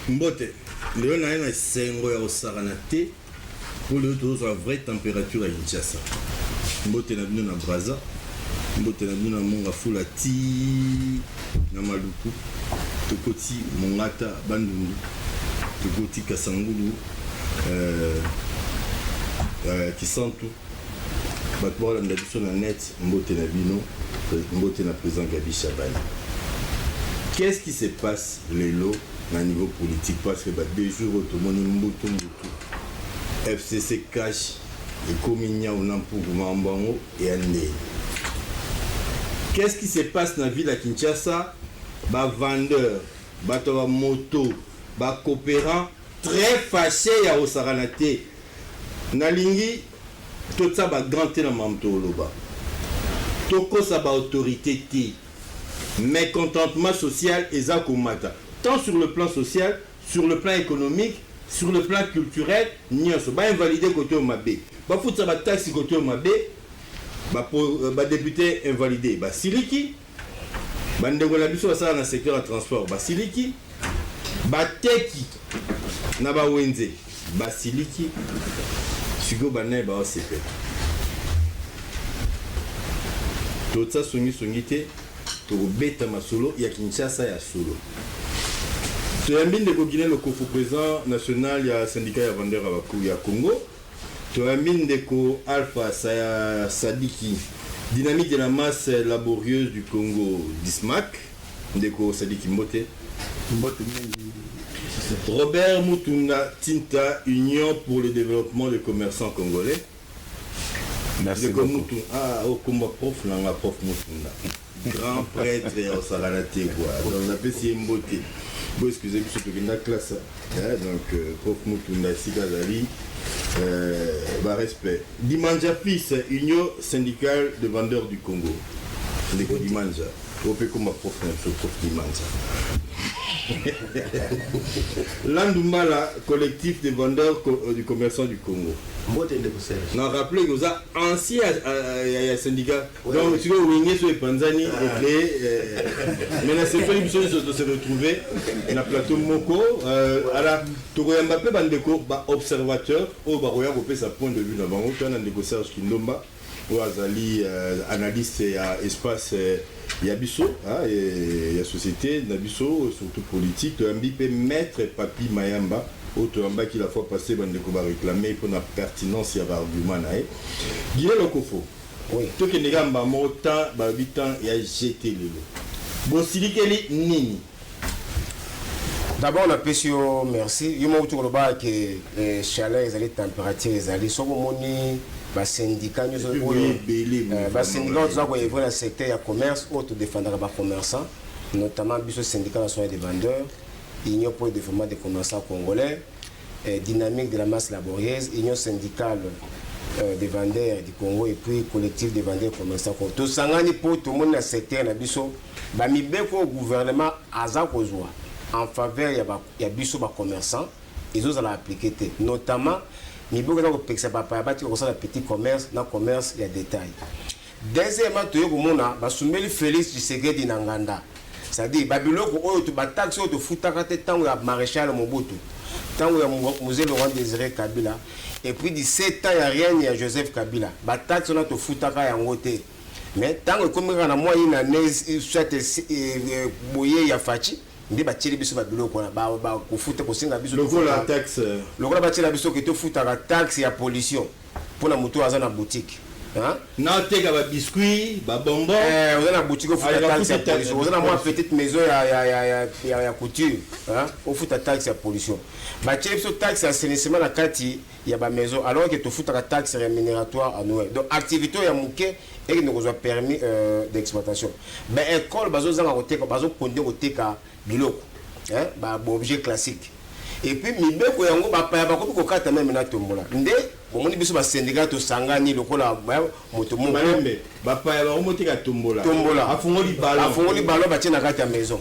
Mbote, le na na sengo ya osaranate pour le taux la vraie température à Kinshasa. Mbote na bino na Braza, mbote na bino na Monga Fula ti na Maluku, tokoti Mongata Bandundu, tokoti Kasangulu, Kisantu, batwala ndabiso na net, mbote na bino, mbote na président Gabi Chabani. Qu'est-ce qui se passe les lots à niveau politique? Parce que deux jours tout le monde FCC cash et Kominia ou Nampour Mambango et Andé. Qu'est-ce qui se passe dans la ville à Kinshasa? Bah vendeur, bah moto, bah coopérant très fâché à Osaranate. Nalingi tout ça bah grand na mamto loba. Toko ça bah autorité ti. Mécontentement social et zakomata. Tant sur le plan social, sur le plan économique, sur le plan culturel, nyonso ba invalider côté Mabé. Ba foutre ça ba taxi côté Mabé. Ba député invalidé, ba siliki. Ba ndeko la biso ça dans le secteur de transport, ba siliki. Ba teki na ba wenze, ba siliki. Sigo ba ne ba OCP. Tout ça songité to beta masolo ya Kinshasa ya solo. Tu as mis le Guinée le co-président national ya syndicat ya vendeur ya Congo. Tu as mis le Alpha Sadiki, dynamique de la masse laborieuse du Congo d'ISMAC, Ndeko Sadiki Mbote. Robert Mutunda Tinta, Union pour le développement des commerçants congolais. Merci beaucoup. Ah, au combat prof Mutunda. Grand prêtre au Saranate, quoi. Donc, on appelle ça Mbote. Bon, excusez-moi, je suis dans la classe. Donc, prof Mutunda, Sikazali, respect. Dimanja Fils, Union syndicale de vendeurs du Congo. C'est des Dimanja. On peut comme prof Dimanja. Landumbala, collectif des vendeurs du commerçant du Congo. Non, rappelez que vous avez ancien syndicat. Donc, si vous venez sur les Panzani, maintenant c'est pas une chose de se retrouver dans le plateau Moko. Alors, Togoyambape Bandeko, observateur, au Baroya, vous pouvez sa point de vue dans le négociateur Kindomba, ou Azali, analyste et espace. Il y a Bisso, il y a société, il y a Bisso, surtout politique. Le MBP maître Papi Mayamba, autre qui la fois passée, va réclamer pour la pertinence et l'argument. Guilherme Lokofo, tout qui n'est pas mort, temps, 8 ans, il a jeté le lot. Bon, si il nini. D'abord, on a PCO, merci. Il m'a dit que les chaleurs, les températures, les sommes syndicat nous avons le secteur du commerce auto défendre les commerçants, notamment le syndicat national des vendeurs, Union pour le développement des commerçants congolais, dynamique de la masse laborieuse, Union syndicale des vendeurs du Congo et puis collectif des vendeurs commerçants congolais. Tout ça pour tout le monde dans le secteur nabiso, au gouvernement azakozwa en faveur ya biso ba commerçants, ils ont appliqué notamment mais beaucoup de personnes qui ont un petit commerce, dans le commerce, il y a des détails. Deuxièmement, tu as Félix Tshisekedi Nanganda. C'est-à-dire, Babylone, tu as taxé, tu as foutu tant que maréchal Mobutu, tant que Mosé Laurent Désiré Kabila, et puis 17 ans, il n'y a rien, il y a Joseph Kabila. Tu as taxé, tu as foutu côté. Mais tant que comme il y a une année, soit il y a Fachi. Ndi batili biso babiloko na ba kofuta kosinga biso la taxe lokola batila biso ke to futa la taxe ya pollution pour la moto aza na boutique hein na teka ba biscuit ba bonbon on a na boutique futa taxe ya pollution on a moi petite maison ya couture hein on futa taxe ya pollution batili biso taxe ya assainissement na kati ya ba maison alors que to futa la taxe rémunératoire annuelle donc activité ya muke et nous avons permis d'exploitation mais école bazo zanga koteka bazo konde koteka biloko hein ba objet classique et puis mibeko yango ba pa ba ko kokata même na tombola nde bomoni biso ba syndicat to sangani lokola moto mo malembe ba pa ba motika tombola afungoli balo ba tina kati ya maison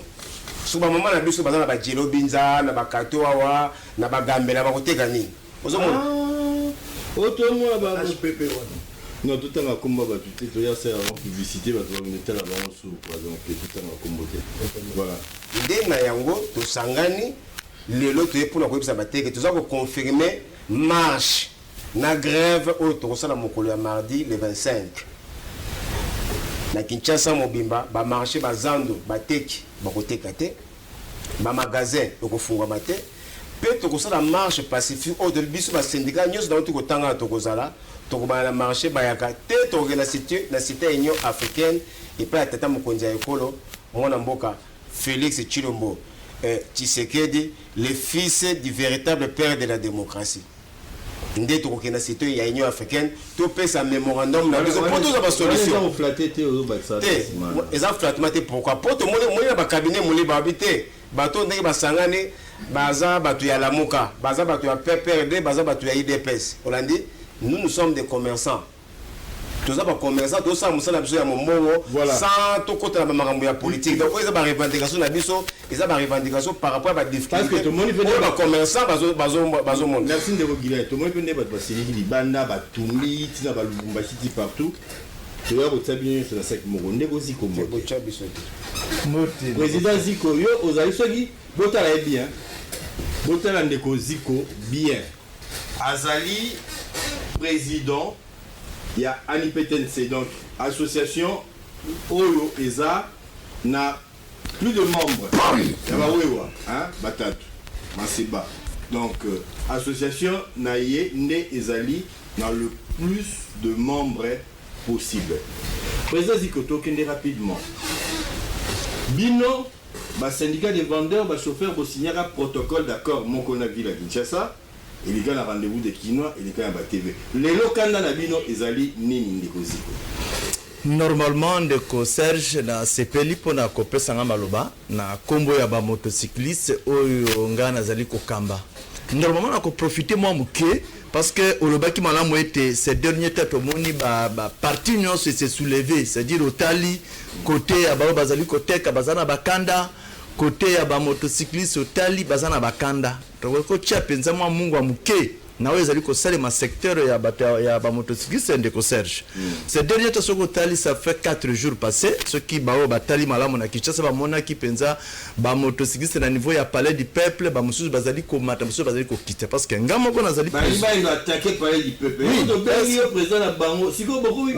suba mama na biso bazana ba jelo binza na ba kato wa na ba gambela ba koteka nini ozomona otomo ba HPP non tout en combat tu sais il y a publicité va te mettre la balance sur donc tout en combat voilà idée na yango to sangani lelo toye pour la koyebisa bateke toza ko confirmer marche na grève au tokosala mokolo ya mardi le 25 na Kinshasa mobimba ba marché bazando bateki bakoteka te ba magasin okofungwa te pe tokosala marche pacifique au de biso ba syndicat nyos dans tout kotanga tokozala tokobana na marché bayaka te toke na cité union africaine et pas tata mokonzi ya ekolo mwana mboka Félix Tshilombo Tshisekedi, le fils du véritable père de la démocratie. Ndé to kokena cité ya Union africaine, to pe sa mémorandum na biso pour tous ba solution. Exact flattement pourquoi pour to moni ba cabinet moli ba habité, bato ndenge basangane baza batu ya lamuka, baza batu ya PPRD, baza batu ya IDPS. On a dit nous sommes des commerçants. Tous les commerçants, tous ça, nous sans tout côté de la politique. Donc, ils ont des revendications, ils ont des revendications par rapport à la difficulté. Parce que tout le monde peut dire que les commerçants, merci de vous dire, tout le monde peut dire que les Banda, Batumbi, Lubumbashi, partout. Tu vois, vous savez, c'est la sec Moronde, vous Ziko. Président Ziko, vous avez dit, vous avez bien. Vous avez dit que Ziko, bien. Azali, président. Il y a ANIPTNC, donc association Oyo Eza n'a plus de membres. Il y a Wawewa, Batat, Masiba. Donc association Naye Né Ezali n'a le plus de membres possible. Président Zikoto Kende rapidement. Bino, syndicat des vendeurs, chauffeur, signer un protocole d'accord, mon ville à Kinshasa. Il y a un rendez-vous de Kinois et il y a un TV. Les locaux dans la bino ezali nini ndikozi. Normalement ndeko Serge na sepeli pona kopesa nga maloba na kombo ya ba motocycliste oyo ngana zali kokamba. Normalement na ko profiter moi muke parce que olobaki malamu ete ces derniers temps tomoni ba parti nyos se soulever, c'est-à-dire otali côté ya ba bazali koteka bazana bakanda côté ya ba motocycliste otali bazana bakanda. Ko tia penza mwa mungu amuke na wezali ko sale ma secteur ya ba motocycliste ndeko Serge. Ces derniers temps soko tali ça fait 4 jours passés ceux qui bao batali malamu na Kinshasa ba mona ki penza ba motocycliste na niveau ya palais du peuple ba mususu bazali ko mata mususu bazali ko quitter parce que ngamo ko nazali ba il va attaquer palais du peuple. Donc le président la bango siko beaucoup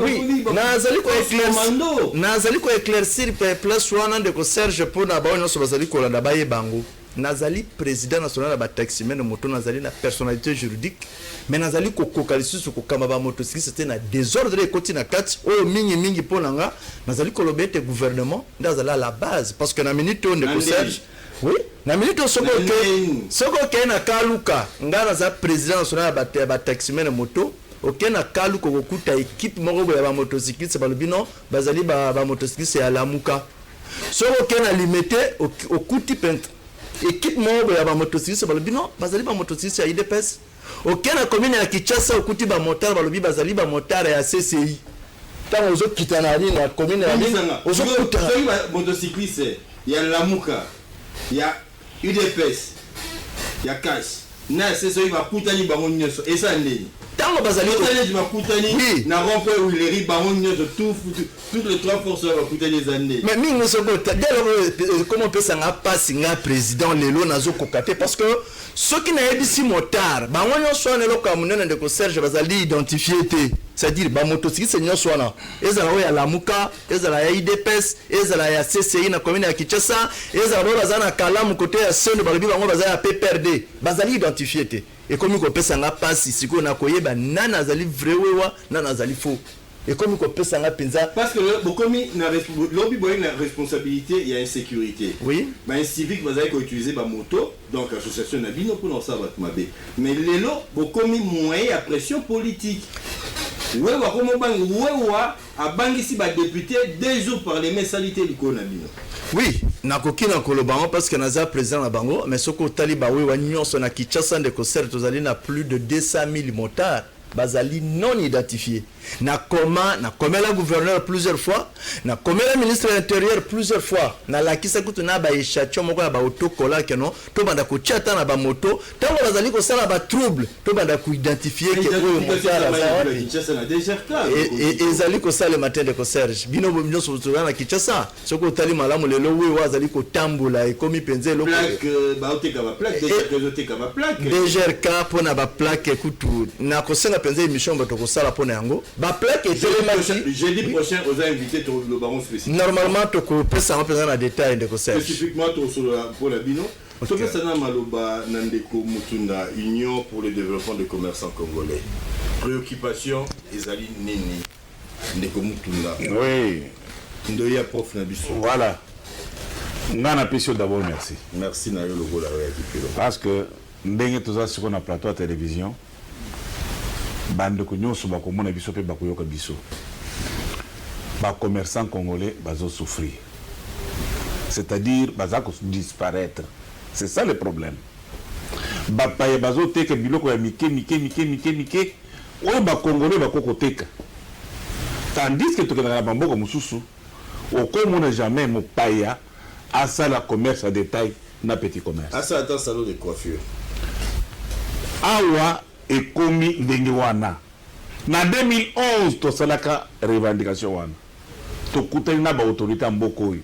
nazali ko éclaircir place wana ndeko Serge pour na ba nyonso bazali ko landa baye bango. Nazali président national de la taximen moto nazali na personnalité juridique mais nazali ko kokalisi ko kamba ba motocycliste c'était na désordre et côté na kati o mingi ponanga nazali ko lobete gouvernement ndazala à la base parce que na minute on de Serge oui na minute soko ke na kaluka ngana za président national de la taximen moto OK na kaluka ko kuta équipe moko ya ba motocycliste ba lobino bazali ba motocycliste ya lamuka soko ke na limité au kuti peintre équipe moko ya ba motocycliste balobi non bazali ba motocycliste ya IDPS OK na commune ya Kinshasa okuti ba moteur balobi bazali ba moteur ya CCI tant ozo kitana na commune ya ozo kuta motocycliste ya Lamuka ya UDPS ya Cash na CCI ba kutani bango nyonso esa ndeni tango bazali kutani na rompe où les ribans nyonso toutes les trois forces ba kutani les années mais mingi soko comment peut ça nga passe nga président lelo nazo kokate parce que ceux qui n'a ebisi motard bango nyonso na loka munene ndeko Serge bazali identifier te c'est-à-dire ba motocycliste nyonso wana ezala ya Lamuka ezala ya IDPS ezala ya CCI na commune ya Kinshasa ezala bazana kalamu côté ya Sendo balobi bango bazali ya PPRD bazali identifier te et comme ko pesa nga passe siko na koyeba nana azali vrai wewa nana azali faux et comme ko pesa nga penza parce que bokomi na lobby boy na responsabilité il y a insécurité oui ba un civique bazali ko utiliser ba moto donc association na bino pour ça va mabe mais lelo bokomi moyen à pression politique wewa comme bangi wewa abangisi ba député 2 jours par les messalités du konabino. Oui, nakoki na kolobango parce que naza président na bango mais soko taliba wewa nyonso na Kinshasa ndeko Serge tozali na plus de 200 000 motards bazali non identifié. Na la gouverneur plusieurs fois, na la ministre de l'intérieur plusieurs fois. Na la kisa kutu na ba échachon moko na ba auto kola keno, to banda ko chata na ba moto, tango bazali ko sala ba trouble, to banda ko identifier que oyo motara za et ezali ko sala matin de ko Serge. Bino bomino so na Kinshasa, soko tali malamu lelo we wazali ko tambula e komi penze loko. Plaque ba oteka ba plaque, ba plaque. DGRK pona ba plaque kutu na ko senga penze émission ba to ko sala pona yango. Ba plaque jeudi prochain aux invités le baron spécifique. Normalement to ko pesa mpenza na détail de ko Serge. Spécifiquement pour la bino. Parce que ça n'a maloba nandeko mutunda union pour le développement des commerçants congolais. Préoccupation ezali nini ndeko mutunda. Oui. Ndoya prof Nabiso. Voilà. Ngana pesio d'abord merci. Merci na yo logo la réalité. Parce que ndenge toza sur na plateau à télévision. Bande ko nyonso ba ko mona biso pe ba ko yoka biso. Ba commerçants congolais bazo souffrir. C'est-à-dire baza ko disparaître. C'est ça le problème. Ba paye bazo teke biloko ya mike. O ba congolais ba ko teka. Tandis que to kana ba mboko mususu au comme jamais mon paya à ça la commerce à détail na petit commerce. À ça attend salon de coiffure. Awa ekomi ndenge wana na 2011 to salaka revendication wana to kutani na ba autorité mboko oyo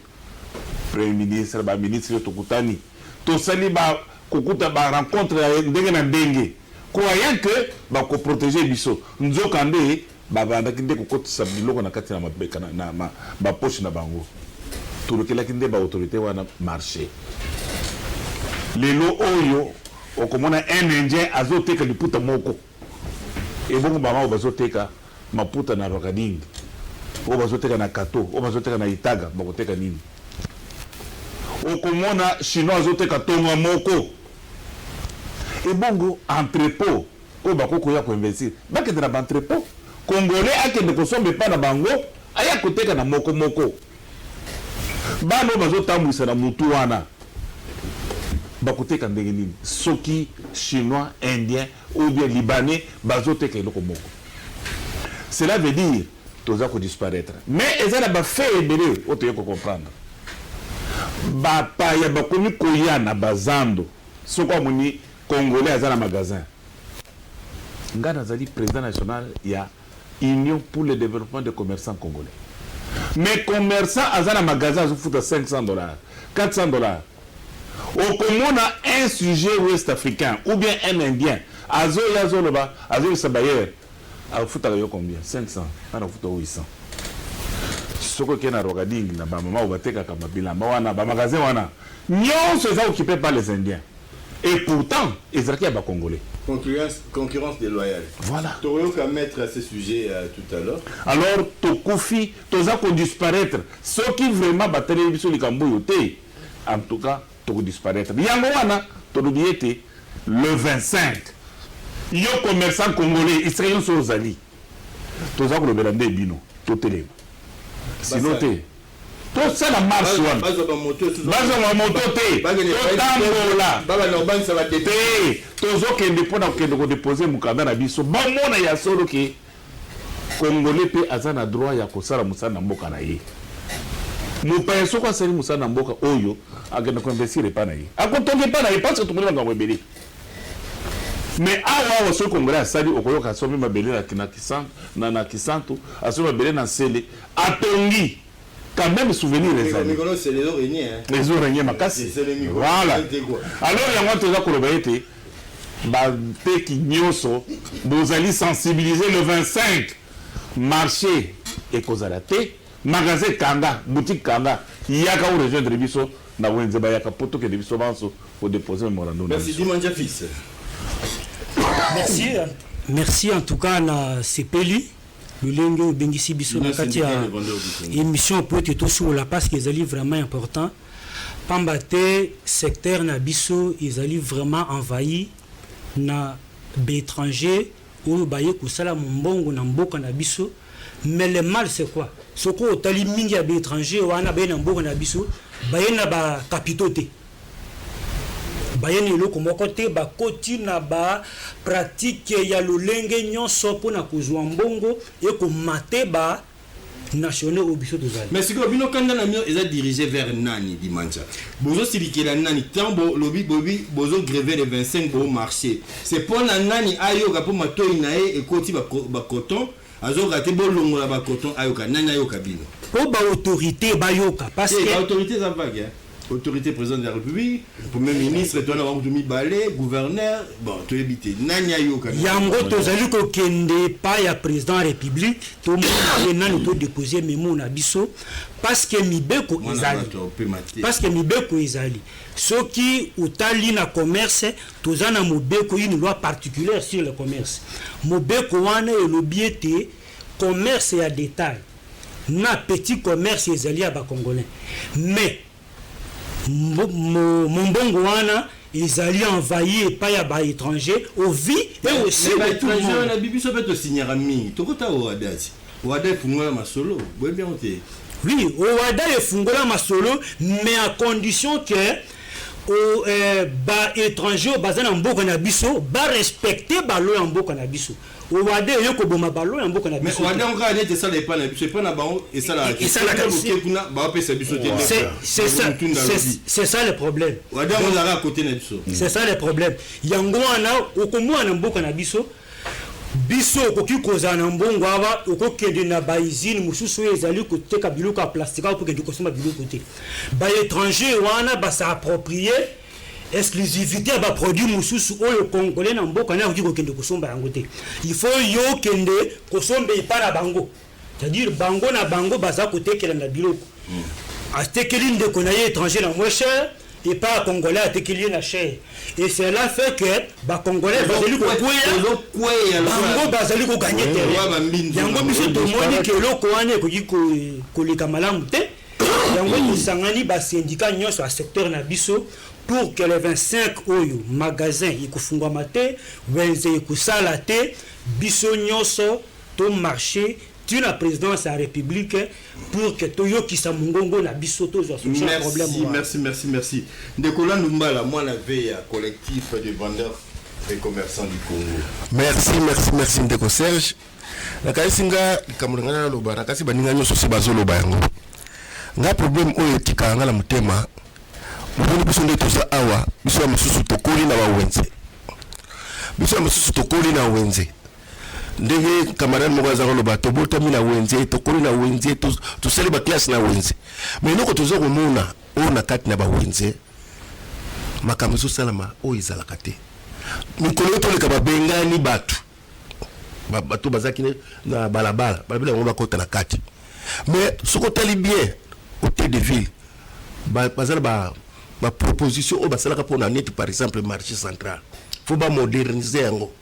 premier ministre ba ministre to kutani to sali ba kokuta ba rencontre ndenge na ndenge croyant que ba ko protéger biso nzoka nde ba banda kinde ko kotisa biloko na kati na mabeka na ba poche na bango to lokela kinde ba autorité wana marché lelo oyo okomona un indien azoteka liputa moko ebongo bama bazoteka maputa na Rokading o bazoteka na Kato o bazoteka na Itaga bakoteka nini okomona chinois azoteka tonga moko ebongo entrepôt o bakoko ya ko investir bakende na entrepôt congolais akende ko sombe pa na bango aya koteka na moko bano bazotambwisa na mutu wana bakoteka ndenge nini soki chinois indien ou bien libanais bazoteka eloko moko. Cela veut dire toza ko disparaître mais ezala ba fait ebele otoye ko comprendre ba pa ya bakomi koya na bazando soko amoni congolais azana magasin ngana zali président national ya union pour le développement des commerçants congolais mais commerçant azana magasin azofuta $500 $400 au komona un sujet ouest africain ou bien un indien azo yazoloba azo sabayer a futa yo combien 500 ana futa 800 soko kena Rokading na ba mama obateka kama bilamba wana ba magasin wana nyonso za occupé par les indiens et pourtant ezaki ba congolais concurrence déloyale. Voilà. Tu aurais qu'à mettre à ce sujet tout à l'heure. Alors tokufi toza ko disparaître ce qui vraiment battre biso likambo yote en tout cas to disparaître yango wana to diete le 25 yo commerçant congolais israélien sozali toza ko lobela nde bino to telema sinon te to ça la marche wana bazo ba moto te to tambola baba no bansa ba te tozo kende pona kende ko déposer mukanda na biso ba mona ya solo ke congolais pe azana droit ya kosala musana mboka na ye mopaye soko asali musana mboka oyo agenda ko investir pa na ye akotonge pa na ye parce que tout le monde va webeli mais awa so congolais asali okoyoka somi mabele na kisanto na kisanto aso mabele na sele atongi quand même souvenir les amis c'est les oraignées les oraignées makasi voilà alors yango toza koloba ete ba teki nyonso bozali sensibiliser le 25 marché ekozala te magasin kanga boutique kanga yaka ou rejoindre biso na wenze ba yaka poto ke biso banso pour déposer memorandum. Merci Dimanja fils. Merci en tout cas na CPLU le bengisi biso na kati ya émission pour être sur la parce qu'ils allaient vraiment important pambate secteur na biso ils allaient vraiment envahi na l'étranger ou baye ko sala mbongo na mboka na biso mais le mal c'est quoi soko otali mingi ya l'étranger wana baye na mboka na biso baye na ba capitaux te bayeni eloko moko te bakoti na ba pratique ya lolenge nyonso mpona kozwa mbongo ekomate ba national au biso tozali. Mais ce que bino kanda na mio est dirigé vers nani dimanche. Bozo silikela nani tambo lobi bobi bozo gréver le 25 au marché. C'est pour na nani ayoka pour matoi nae ekoti ba coton azo raté bolongo la ba coton ayoka nani ayoka bino. Po ba autorité bayoka parce que autorité ça vague. Autorité président de la République, premier ministre, toi na wangu balé, gouverneur, bon to ebité nani ayoka. Yango tozali ko kende pa ya président de la République, to nani to déposer memo na biso parce que mibeko ezali. Parce que mibeko ezali. Soki utali na commerce, tozana mobeko une loi particulière sur le commerce. Mobeko wana elobiete commerce ya détail. Na petit commerce ezali ya ba congolais. Mais mon bongo wana ezali envahi pa ya ba étranger au vie et aussi les étrangers na bibi so peut signer mingi tokota oadasi oada fungola masolo boye bien oté oui oada fungola masolo mais à condition que au ba étranger bazana mboka na biso ba respecter ba lo ya mboka na biso oade yoko boma balo ya mboka na biso mais oade on ga net ça les pas na biso pas na ba et ça la kuna ba pesa biso te c'est ça le problème oade on a à côté na biso c'est ça le problème yango wana okomwa na mboka na biso biso okoki kozala na mbongo awa okokende na baizine mosusu oyo ezali koteka biloko ya plastique awa pokende kosomba biloko te baétranger wana basa approprié exclusivité ya baproduit mosusu oyo congolais na mboka na akoki kokende kosomba yango te il faut yo kende kosomba epa na bango c'est-à-dire bango na bango baza kotekela na biloko atekeli ndeko na ye étranger na moins cher et pas congolais atekeli na cher et cela fait que ba congolais bazali kokwea bango bazali ko gagner terrain yango biso tomoni ke eloko wana ekoki koleka malamu te yango nisangani ba syndicat nyonso a secteur na biso pour que les 25 oyo magasin ekufungwama te wenze ekusala te biso nyonso to marché tu la présidence de la République pour que toyo kisa mungongo na biso to zo problème. Merci. Ndekola Numbala, moi la veille collectif de vendeurs et commerçants du Congo. Merci Ndeko Serge. La kaisinga kamulangana loba na kasi baninga nyoso se bazoloba yango. Nga problème oyo tikanga la mutema. Mboni biso nde toza awa, biso ya masusu tokoli na bawenze. Biso ya masusu tokoli na wenze. Ndenge camarade moko azaka loba tobotami na wenze tokoli na wenze tosali ba classe na wenze mais noko toza komona oyo na kati na ba wenze makambo ezosalama oyo ezalaka te mikolo toleka babengani bato bazaki na balabala yango bakota na kati mais soko tali bien hôtel de ville bazala ba proposition oyo basalaka mpona neti par exemple marché central faut ba moderniser yango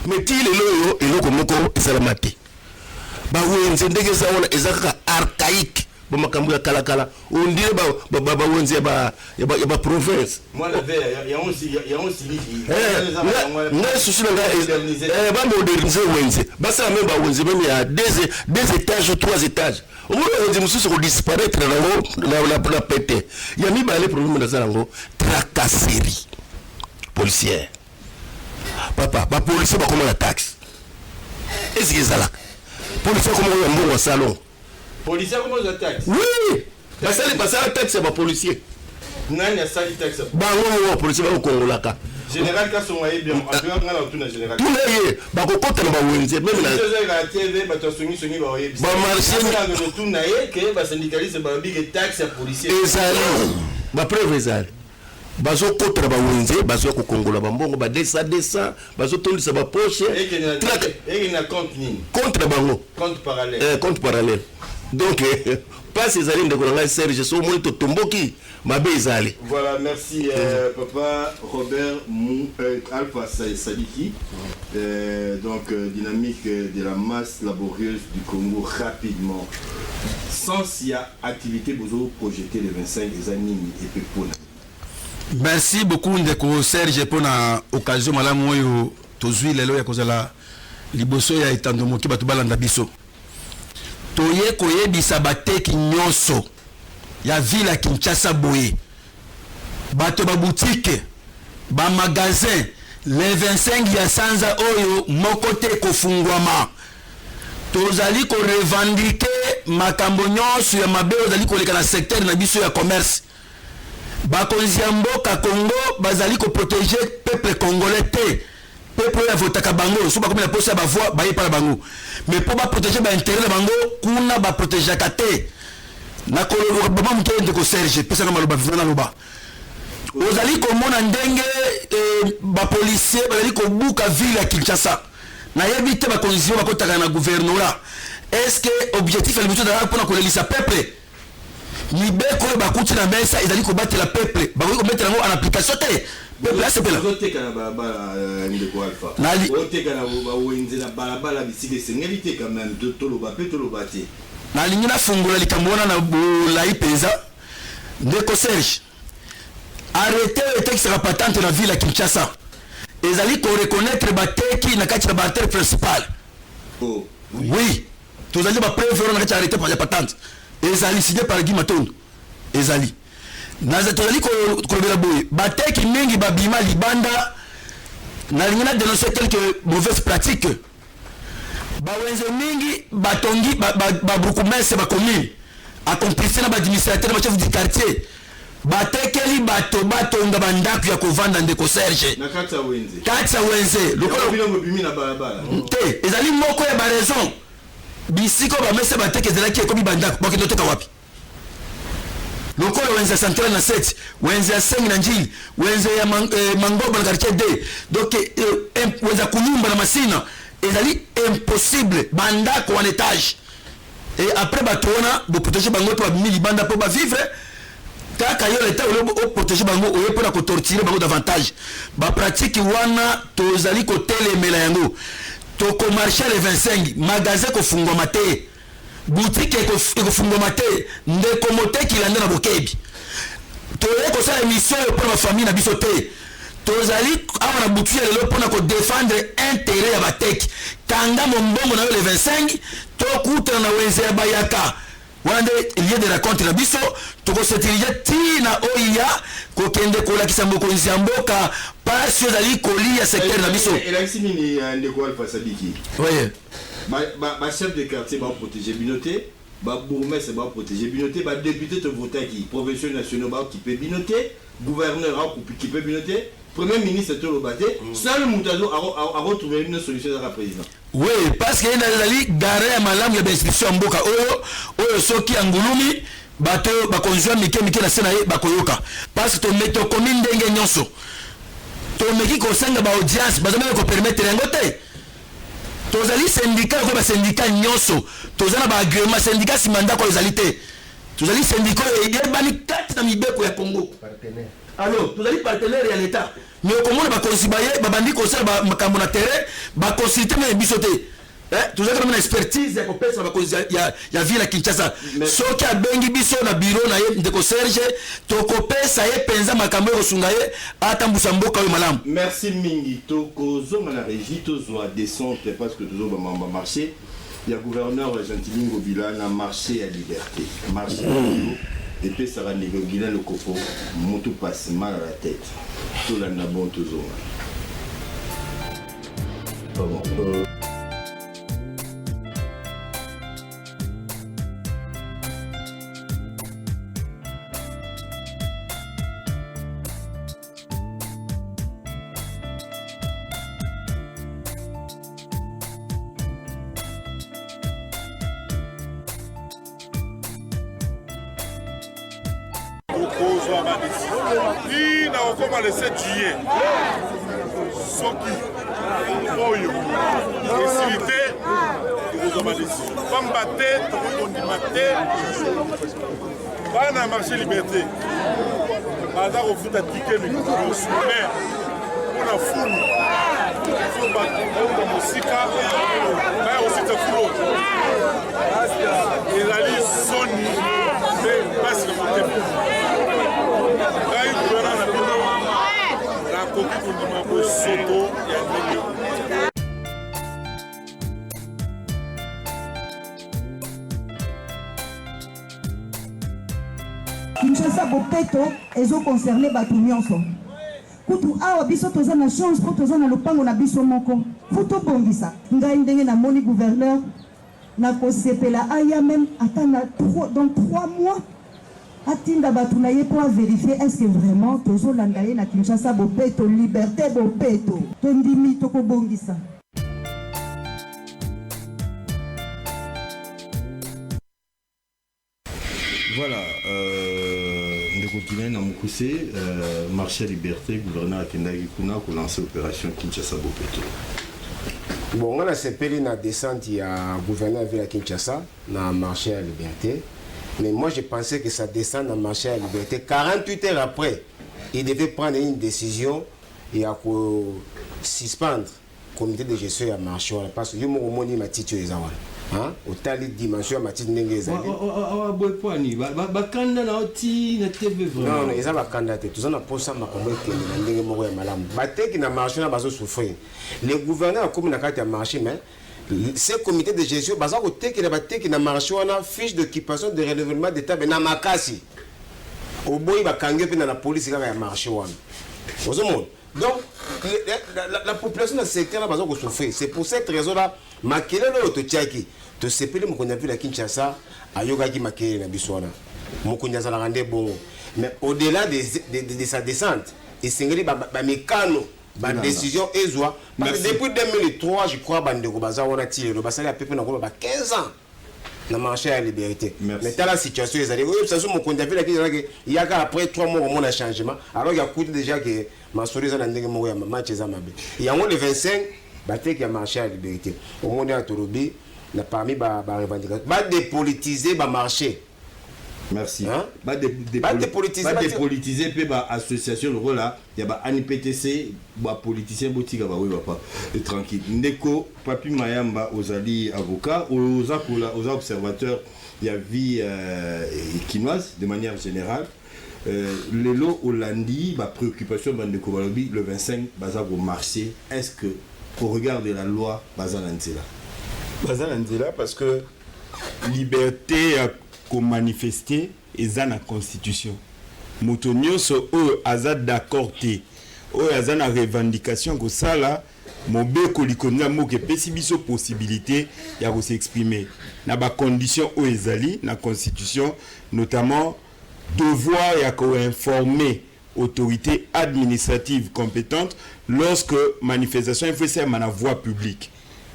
mais ti lelo eloko moko esalama te bawenze ndenge eza wana eza kaka archaïque bamakambo ya kalakala ondire bawenze ya ba province nga susu na nga bamodernize wenze basala meme bawenze meme ya deux étages ou trois étages omona wenze mosusu kodisparaître nango na pete ya mibale problème naza nango tracasserie policière. Papa, ba policier ba comment la taxe. Est-ce que ça là? Policier comment on mbongo au salon? Policier comment la taxe? Oui. Parce que la taxe ba policier. Nani a sali taxe? Ba ngo policier ba kongolaka. Général Kasongaye bien, en tout cas on a général. Tout les ba ko kota ba wenze même la. La TV ba to songi ba oyebi. Ba marché na tout na ye que ba syndicaliste ba big taxe à policier. Ezali. Ba preuve ezali. Bazo kotra ba wenze bazo ko kongola bambongo ba desa bazo tondisa ba poche et na compte ni contre bango compte parallèle donc pas ces alines de Colonel Serge so mo to tomboki mabe ezali. Voilà, merci papa Robert Alpha Sadiki donc dynamique de la masse laborieuse du Congo rapidement sans s'il y a activité bozo projeté le 25 des années et pepona. Merci beaucoup Ndeko Serge pour la occasion malamu oyo tozwi lelo ya kozala liboso ya etandomo ki batu balanda biso toye koyebisa bateki nyonso ya ville ya Kinshasa boye bato ba boutique ba magasin le 25 ya sanza oyo mokote kofungwama tozali ko revendiquer makambo nyonso ya mabe ozali koleka na secteur na biso ya commerce bakonzi ya mboka Congo bazali ko protéger peuple congolais te peuple ya votaka bango so bakomi na posa ba voix ba yepa bango mais pour ba protéger ba intérêt na bango kuna ba protéger kate na ko ba muto ndeko Serge pesa na maloba vivana loba ozali komona ndenge ba policier bazali ko buka ville ya Kinshasa na yebi te bakonzi yo bakotaka na gouvernorat est-ce que objectif ya biso dala pona kolelisa peuple mibeko bakuti na mesa ezali ko batela peuple bakoki ko mettre ngo en application te peuple là c'est pela zoteka na balabala ndeko Alpha zoteka na wenze na balabala bisike sengeli quand même toloba pe toloba te na lingi na fungula likambona na bolai penza ndeko Serge arrêtez le texte la patente na ville ya Kinshasa ezali ko reconnaître bateki na kati na barrière principale oh oui tozali ba preuve na kati arrêté par la patente ezali signé par Guy Maton ezali naza tozali ko bela boye bateki mingi babima libanda na lingina dénoncer quelques mauvaises pratiques bawenze mingi batongi ba brukumese ba commune accomplice na ba administrateur ba chef du quartier batekeli bato batonga bandako ya kovanda ndeko Serge na kati ya wenze lokolo bilongo bimi na balabala te ezali moko ya ba raison bisiko ba mese bateke ezalaki ekomi bandako bakendo teka wapi lokolo wenze central na 7 wenze ya 5 na njili wenze ya mangoba na quartier D donc wenze kulumba na masina ezali impossible bandako en étage et après batona bo protéger bango to ba mili banda po ba vivre kaka yo leta o protéger bango o yepona ko torturer bango davantage ba pratique wana tozali ko telemela yango to ko marcher le 25 magasin ko fungwa mate boutique ko fungwa mate ndeko moteki landa na bokebi to ko sala émission pour ma famille na biso te tozali awa na butu ya lelo pona ko défendre intérêt ya bateki kanga mombongo na yo le 25 to kuta na wenze ya bayaka wande lieu de raconte na biso toko setirije tina oya ko kende ko la kisambo ko nziamboka pasio zali kolia secteur na biso elakisi nini ndeko Alpha Sadiki oui ba chef de quartier ba protéger binoté ba bourgmestre ba protéger binoté ba député te voter qui professeur national ba qui peut binoté gouverneur qui peut binoté premier ministre to lobate seul mutazo a retrouvé une solution à la président oui parce que ndali garé malamu ya institution mboka oyo soki angulumi bato bakonzwa mike na sena ye bakoyoka parce que to meto commune ndenge nyonso to meki ko senga ba audience bazama ko permettre yango te tozali syndicat ko ba syndicat nyonso tozana ba agrément syndicat simanda ko ezali te tozali syndicat eyebani kati na mibeko ya Congo partenaire alors tozali partenaire ya l'état mais komona ba konsibaye babandi ko sala makambo na terrain ba consulter mais bisoté tozali comme une expertise ya ko pesa ba konsi ya ville ya Kinshasa soki abengi biso na bureau na ye ndeko Serge to ko pesa ye penza makambo ko sunga ye atambusa mboka yo malamu merci mingi to ko zonga na régie to zo descente parce que tozo ba mamba marché ya gouverneur Gentilingo Bila na marché à liberté marché et puis ça va négocier le coco moto passe mal à la tête tout la nabon toujours bon ni na okoma le 7 juillet soki oyo esilite ekozwa badécision pamba te tokokondima te bana ya marché liberté baza kofuta tike nyonso mer mpona fulu fulu bauka mosika baya kosita fulu ezali soni mpe mpasi na motema ngai guverneur na bino nakoki kondima bosoto ya ndenge Kinshasa bopeto ezo concerné bato nyonso kutu awa biso toza na chance po toza na lopango na biso moko futo bongisa ngai ndenge na moni gouverneur na kosepela aya même ata na 3 mois atinda batu na ye po vérifier est-ce que vraiment tozolanda ye na Kinshasa bopeto liberté bopeto tondimi tokobongisa. Voilà, nous continuons à Moukoussé, marché liberté, gouverneur à Kendagi Kuna, qui a lancé l'opération Kinshasa Bopeto. Bon, on a sepelé la descente, il y a gouverneur de la Kinshasa, dans le marché à liberté. Mais moi, je pensais que ça descend dans le marché à liberté. 48 heures après, il devait prendre une décision et à suspendre le comité de gestion à marché. Parce que je me suis dit que je au tali dimension matiti ndenge ezali bakanda na oti na TV vraiment non eza bakanda te tozana posa makambo ekende na ndenge moko ya malamu bateki na marché na bazo souffrir le gouverneur comme na kati ya marché mais ce comité de gestion baza ko teki na bateki na marché wana fiche d'équipation de renouvellement d'état na makasi oboyi bakange pe na la police kaka ya marché wana ozomona. Donc, la population dans ce secteur va souffrir. C'est pour cette raison-là, Makele no Tchaki, to sepele Mokonya vu la Kinshasa, Ayoga qui Makele na Biswana. Mokonya za la rende bon. Mais au-delà de sa descente, il s'est dit mécano, décision ezwa. Depuis 2003, je crois, Bandeko Baza wana tiré le bassin à peu près 15 ans. Na marché à liberté. Mais dans la situation, ils allaient. Oui, ça se montre vu la il y a après 3 mois au moins un changement. Alors il y a coûté déjà que ma souris en andenge mo ya match za mabe. Il y a le 25 baté qui a marché à liberté. Au moins à Torobi, na parmi ba revendication. Ba dépolitiser ba marché. Merci. Hein? Ba dépolitiser pe ba association le rôle là, il y a ba ANPTC, ba politicien botika ba oui papa. Tranquille. Ndeko Papi Mayamba ozali avocat, aux observateurs, il y a vie kinoise de manière générale. Lelo Hollandi, ma préoccupation Bandeko Balobi le 25 bazar au marché. Est-ce que au regard de la loi bazar Nzela? Bazar Nzela parce que liberté qu'on manifester et dans la constitution. Motonio so o azad d'accord té. O azad na revendication que ça là mobe ko likonda mo ke pesi biso possibilité ya ko s'exprimer. Na ba condition o ezali na constitution notamment devoir ya ko informer autorité administrative compétente lorsque manifestation est faite à la voie publique.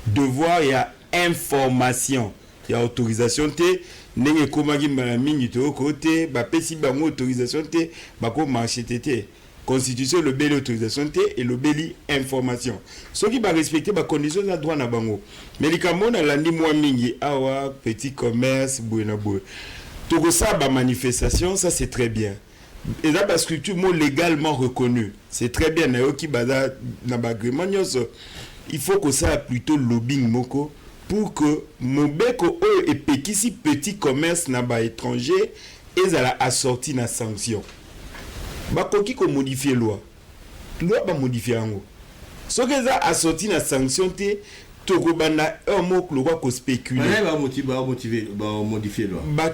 Devoir ya information ya autorisation té ndenge komaki mini to côté ba pesi bango autorisation té ba ko marché tété constitution le bel autorisation té et le beli information ceux qui va respecter ba conditions de droit na bango mais likambo na landi moi mingi awa petit commerce buena boy to ko ça ba manifestation ça c'est très bien et là ba structure mot légalement reconnue c'est très bien na yo ki bada na ba agrément nyonso il faut que ça plutôt lobbying moko pour que Mobeko et Pekisi petit commerce na ba étranger et à la assorti na sanction. Ba koki ko modifier loi ba modifier ango. Ce que ça assorti na sanction te to ko bana un mot que loi ko spéculer. Ba modifier loi. Ba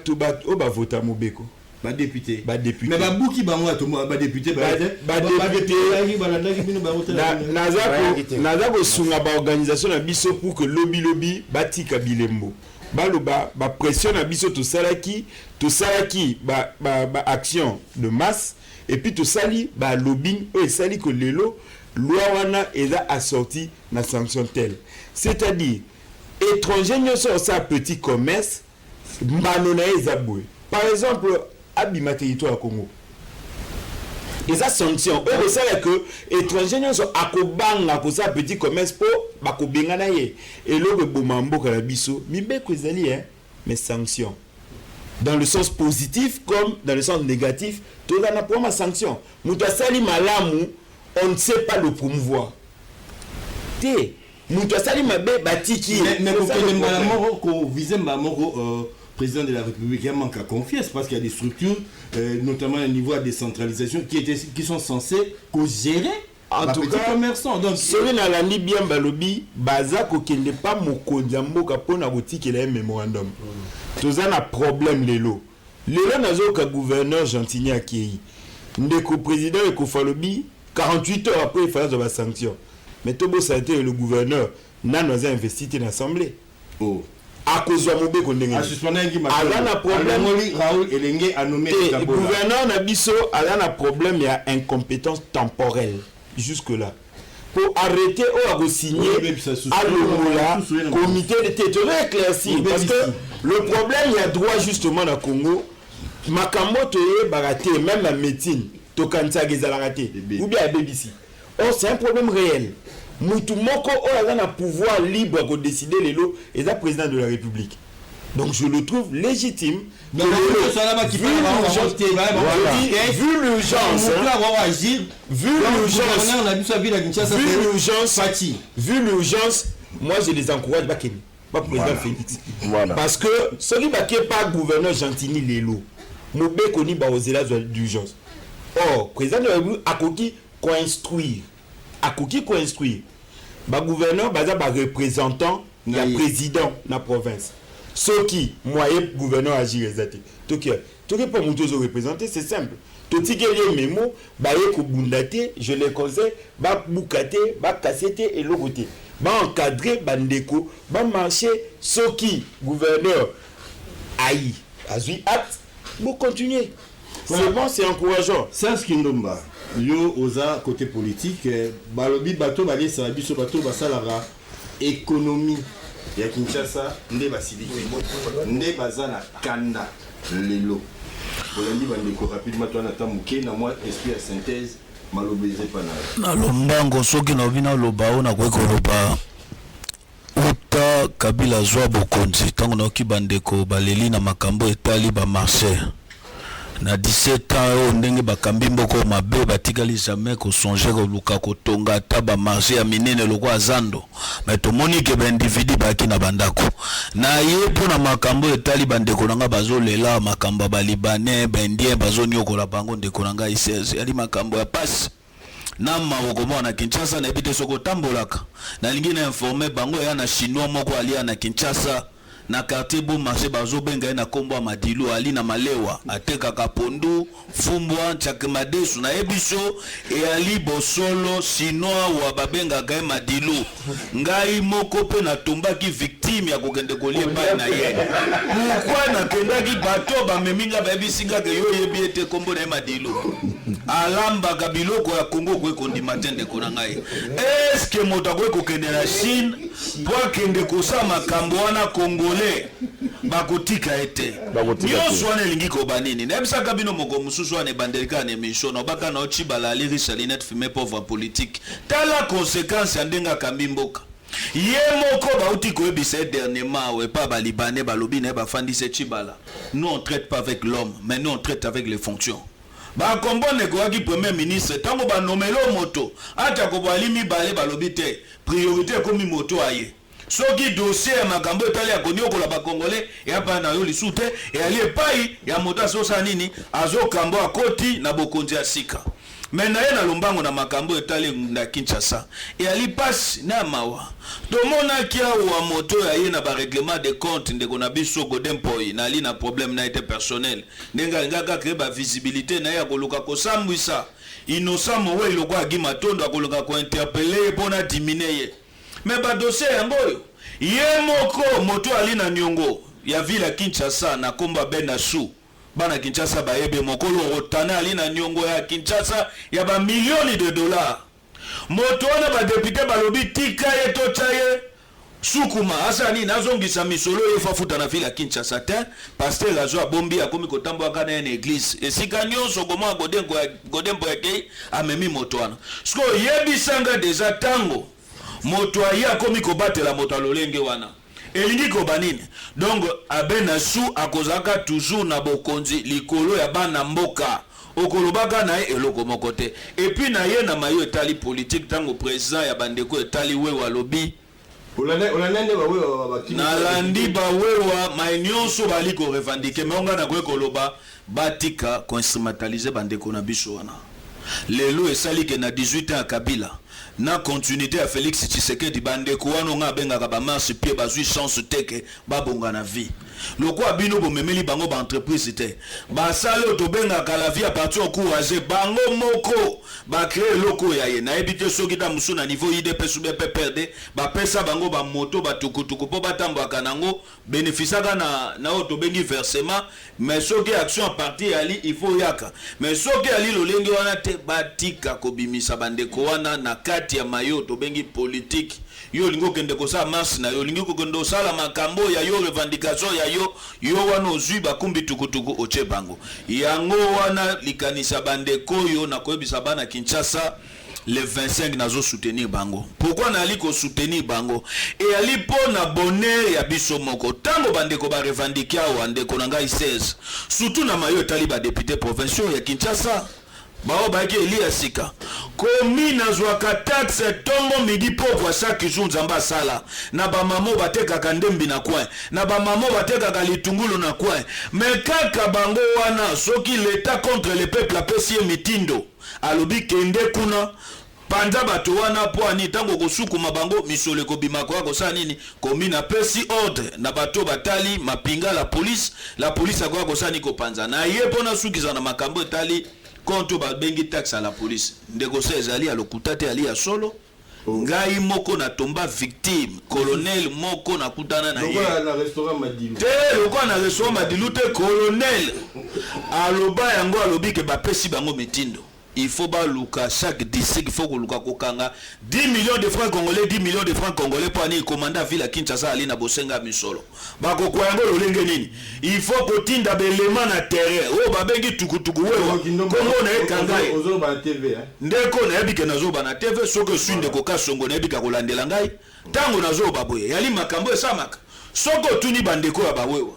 ba vota Mobeko. Ba député. Mais ba bouki ba moi to ba député ba député. Naza ko sunga ba organisation na biso pour que lobby batika bilembo. Baloba ba pression na biso to salaki ba action de masse et puis to sali ba lobbying et sali que lelo loi wana eza assorti na sanction telle. C'est-à-dire étranger nyoso sa petit commerce manona ezabwe. Par exemple abima territoire Congo. Et ça sanction eux ça que étranger nyoso akobanga ko sa petit commerce po bakobenga na ye et le bomambo kala biso mibeko ezali mais sanction dans le sens positif comme dans le sens négatif tout dans la première sanction muta sali malamu on ne sait pas le promouvoir té muta sali mabe batiki mais ko viser moko président de la République qui manque à confiance parce qu'il y a des structures, notamment au niveau de décentralisation, qui sont censées gérer en tout cas commerçants. Donc, celui na la bien balobi, bazako qui n'est pas mokondiambo kapona boutique et un mémorandum. Tout ça na problème lelo. Lelo nazo ka gouverneur Gentilly Akei. Ndeko président et ko falobi 48 heures après il fallait avoir sanction. Mais Tobo ça a été le gouverneur n'a pas investi dans l'Assemblée. Oh. À cause de Mobé qu'on a un problème. Raoul Elenge a nommé le gouverneur Nabiso a un problème, il y a incompétence temporelle jusque-là. Pour arrêter ou à signer à l'Omola, comité de territoire éclairci. Parce que le problème, il y a droit justement dans le Congo. Makambo toye baraté, même la médecine, tokansa gezalaraté, ou bien à BBC. Or, c'est un problème réel. Moutoumoko a un pouvoir libre de décider les lots et le président de la République. Donc je le trouve légitime. Vu l'urgence, moi je les encourage pas président Félix. Parce que celui qui n'est pas gouverneur Gentini Lelo, nous béconi ba aux élèves d'urgence. Or, président de la République a coquille co-instruire. Ba gouverneur baza ba représentant ya président na province. Ce qui moyen gouverneur agir exactement. Donc pour monter aux représenter c'est simple. Tout ce qui est mémo ba yeko bundate, je les conseille ba boukate, ba cassete et logoté. Ba encadrer bandeko, ba marcher ce qui gouverneur aïe azui acte pour continuer. C'est bon, c'est encourageant. C'est ce qui nous bat. Yo oza côté politique balobi bato bali sa biso bato basalara économie ya Kinshasa nde basiliki nde bazana kanda lelo bolandi bandeko rapidement toi nata muke na moi esprit ya synthèse malobeze pana na lombango soki na bina loba ona kweko loba uta Kabila zwa bokonzi tango na kibandeko baleli na makambo etali ba marché na 17 ans ndenge bakambi mboko mabe batikali jamais ko songer ko luka ko tonga taba marché ya minene loko azando mais to monique ba individu baki na bandako na ye pona makambo etali bandeko nanga bazolela makambo ba libanais ba indien bazoni okola bango ndeko nanga isese ali makambo ya passe na mawoko na Kinshasa na ebite soko tambolaka na lingine informer bango ya na chinois moko ali na Kinshasa na quartier bon marché bazo benga na kombo Madilu ali na malewa ateka kapondu fumbwa chakemadesu na ebiso e ali bosolo chinois wa babenga ga Madilu ngai moko pe na tombaki victime ya kokende kolie pa na ye pourquoi na kendaki bato ba meminga ba ebisinga ke yo yebi ete kombo na Madilu alamba kabiloko ya Congo ko kondi matende kona ngai est-ce que moto ko kokende na Chine pour kende kosa makambo wana Congo bakotika ete nyonso wana elingi kobanini nayebisaka bino moko mosusu wana ebandelika na emission na obaka na ochibala ali Richalinette fume pauvre politique tala conséquence ya ndenge akambi mboka ye moko bauti koyebisa dernièrement we pa balibanais balobi na bafandise chibala nous on traite pas avec l'homme mais nous on traite avec les fonctions ba kombone ko aki premier ministre tango ba nomelo moto ata ko bali mibale balobi te priorité komi moto aye soki dossier makambo etali ya koni okola ba congolais ya pa na yo lisute e ali epai ya moto asosa nini azokambo akoti na bokonzi ya sika mena ye na lombango na makambo etali na Kinshasa e ali passe na mawa tomona kia wa moto ya ye na ba règlement de compte ndeko na biso Godempoy na ali na problème na été personnel ndenga ngaka créer ba visibilité na ya koluka ko sambwisa innocent mowe iloko agi matondo akoluka ko interpeller pona diminuer mais ba dossier yangoyo ye moko moto ali na nyongo ya ville ya Kinshasa na komba Benasu bana Kinshasa ba yebe mokolo rotana ali na nyongo ya Kinshasa ya ba millions de dollars moto na ba député balobi tika ye to chaye sukuma asani nazongisa misolo ye fafuta na ville ya Kinshasa te pasteur Lazwa bombi akomi kotambo kana na église esika nyonso goma Godempo yake amemi moto wana sko yebisanga déjà tango moto aya komi kobatela moto alolenge wana elingi ko banini donc Abenasu akozaka toujours na bokonzi likolo ya bana mboka okolobaka na eloko moko te et puis na ye na mayo etali politique tango président ya bandeko etali we walobi na landi ba wewa mainyonso bali ko revendiquer mais onga na koloba batika ko instrumentaliser bandeko na biso wana lelo esali ke na 18 ans Kabila na continuité à Félix Tshisekedi bandeko wana nga benga ka ba marche pied bazui chance teke babonga na vie Loko abino bomemeli bango ba entreprise te. Ba salo to benga la vie à partir encourager bango moko ba créer loko ya ye. Na ebite soki ta musu na niveau IDP sous BP perdre ba pesa bango ba moto ba tukutuku po batambo kanango bénéficiaka na to bengi versement mais soki action en partie ali il faut yaka. Mais soki ali lolenge wana te batika kobimisa bandeko wana na kati ya mayo to bengi politique. Yo lingo kende kosa marche na yo lingo kende osala makambo ya yo revendication ya yo wana ozwi bakumbi tukutuku oche bango yango wana likanisa bandeko yo na koyebisa bana Kinshasa le 25 nazo soutenir bango. Pourquoi na ali ko soutenir bango et ali po na bonheur ya biso moko tango bandeko ba revendiquer wa ndeko na ngai 16 surtout na mayo tali ba député provincial ya Kinshasa bao ba ke Elia Sika komi na zwaka taxe tongo midi pokwa chaque jour nzamba sala na ba mamo bateka kandembi na coin na ba mamo bateka kalitungulu na coin mais kaka bango wana soki l'état contre le peuple apesi mitindo alobi kende kuna panda bato wana po ani tango kosukuma bango misole ko bimako ko sa nini komi na pesi ordre na bato batali mapinga la police akwa ko sa ni ko panza na ye pona sukiza na makambo etali konto ba bengi taxe à la police ndeko sezali alokuta te ali ya solo ngai moko na tomba victime colonel moko na kutana na ye na restaurant Madilu te loko na restaurant Madilu te colonel aloba yango alobi ke ba pesi bango metindo. Il faut ba luka chaque district il faut ko luka kokanga 10 millions de francs congolais 10 millions de francs congolais pour ani commandant ville à Kinshasa ali na bosenga misolo ba ko yango lolenge nini il faut ko tinda belema na terrain o ba bengi tukutuku wewa kongo na ekangai ozo ba TV ndeko na ebike nazo ba na TV soko swinde ko kasongo na ebika ko landela ngai tango nazo ba boye yali makambo esamaka soko tuni bandeko ya ba wewa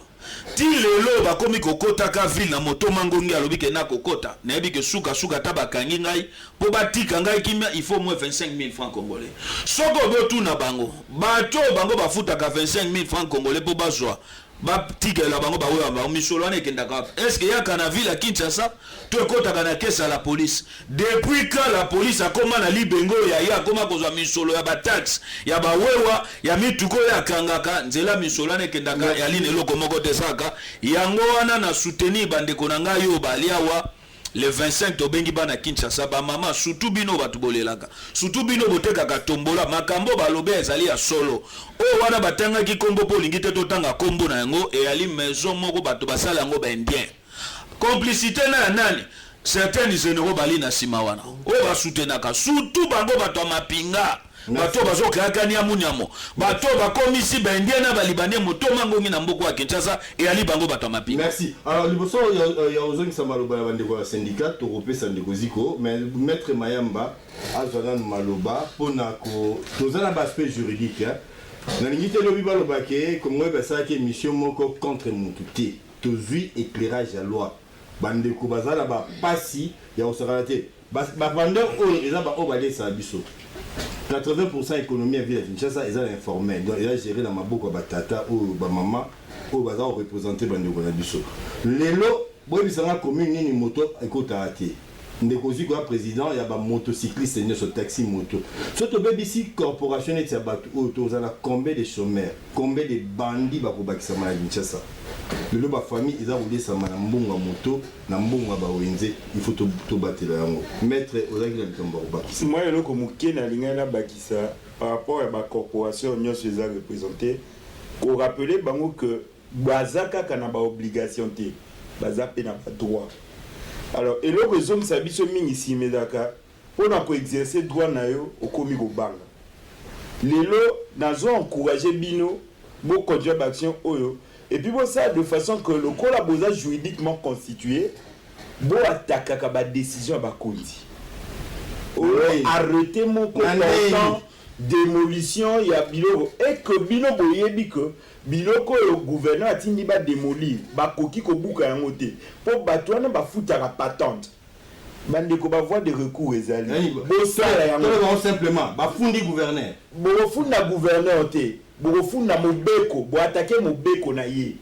ti lelo bakomi kokota ka ville na moto mangongi alobi ke na kokota na yebi ke suka tabakangi ngai po batika ngai kimia il faut moins 25 000 francs congolais soko botu na bango bato bango bafuta ka 25 000 francs congolais po bazwa batika la bango bawe ba misolo ane kendaka est-ce que ya kana ville à Kinshasa to ekota kana kesa la police depuis quand la police a koma na libengo ya koma kozwa misolo ya ba tax ya ba wewa ya mituko ya kangaka nzela misolo ane kendaka ya line loko moko tesaka yango wana na soutenir bandeko na ngai yo baliawa le 25 to bengi bana Kinshasa ba mama surtout bino batubolelaka surtout bino boteka ka tombola makambo balobe ezali ya solo o wana batanga ki kombo po lingite to tanga kombo na yango e ali maison moko bato basala yango ba indien complicité na nani certains généraux bali na sima wana o ba soutenaka surtout bango bato mapinga bato bazo kakani ya munyamo bato bakomisi bendie na balibane moto mangongi na mboko ya Kinshasa et ali bango bato mapinga. Merci. Alors liboso ya ozongi samaloba ya bandeko ya syndicat to kopesa ndeko ziko mais maître Mayamba azana maloba pona ko tozana ba aspect juridique na lingite lobi baloba ke comme ba ça ke mission moko contre mututé tozui éclairage à loi bandeko bazala ba pasi ya osarate ba vendeur o eza ba obale sa biso 80% économie à ville Kinshasa ils ont informé donc il a géré la maboko batata ou ba maman ou baza représenter bandeko na biso lelo boy bisanga commune ni moto ekota ate ndeko ziko président ya ba motocycliste ne so taxi moto soto BBC corporation et ya batu auto za la combien de chômeurs combien de bandits ba ko bakisa ma Kinshasa lelo ba famille ils ont roulé sa na mbonga moto na mbonga ba wenze il faut to batela yango maître ozaki na likambo ba bakisa moi eloko mukena lingana bakisa par rapport à ba corporation nyonso eza représenter ko rappeler bango que bazaka kana ba obligation te bazape na ba droit. Alors eloko ezongi sa biso mingi simedaka pona ko exercer droit na yo okomi ko banga lelo nazo encourager bino bo conduire action oyo et puis bon ça de façon que le collaborateur juridiquement constitué bo attaquer ba décision ba kondi arrêter mon comportement démolition ya biloko et que bino boyebi que biloko le gouverneur atindi ba démolir ba koki ko buka yango te po bato wana ba futaka patente bandeko ba voie de recours ezali bo sala yango simplement ba fundi gouverneur bo funda gouverneur te bo funda mobeko bo attaquer mobeko na ye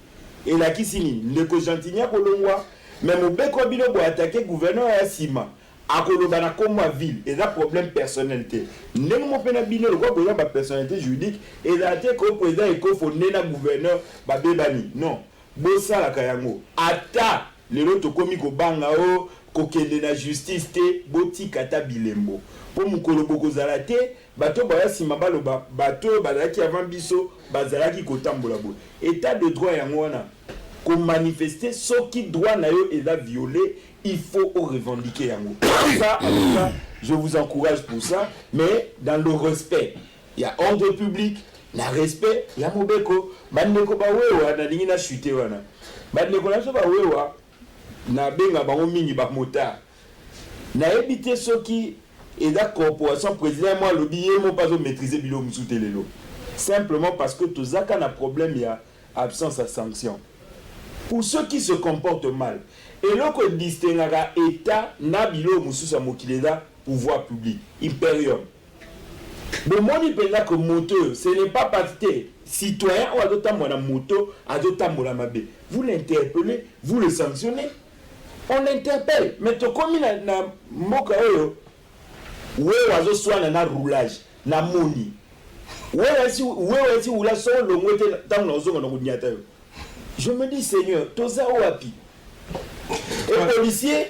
et la kisini ndeko Gentilnia kolongwa mais mobeko bino bo attaquer gouverneur ya sima akoloba na kombo ya ville eza problème personnel te ndenge mo mpe na bino lokwa koza bapersonnalité juridique ezala te ko président ekofo nde na gouverneur babebani non bosalaka yango ata lelo tokomi kobanga o kokende na justice te botika ata bilembo mpo mokolo bokozala te bato baya nsima baloba bato bazalaki avant biso bazalaki kotambola boye état de droit yango wana komanifester soki droit na yo eza violé il faut revendiquer yango ça en tout cas je vous encourage pour ça mais dans le respect il y a ordre public na respect ya mobeko bandeko bawewa na lingi na chute wana bandeko na so bawewa na benga bango mingi bamotard nayebi te soki eza corporation président moi lobi ye mo pas maîtriser bilo musu te lelo simplement parce que tozaka na problème ya absence à sanction pour ceux qui se comportent mal et loko distingaka état na bilo musu sa mokileza pouvoir public imperium bomoni penza que moteur ce n'est pas parce que citoyen ou azotambola moto azotambola mabe vous l'interpellez vous le sanctionnez on l'interpelle mais tokomi na mboka oyo wewe azoswana na roulage na moni wewe si ula so longwete tango ozonga na kunyata yo je me dis Seigneur toza wapi et policier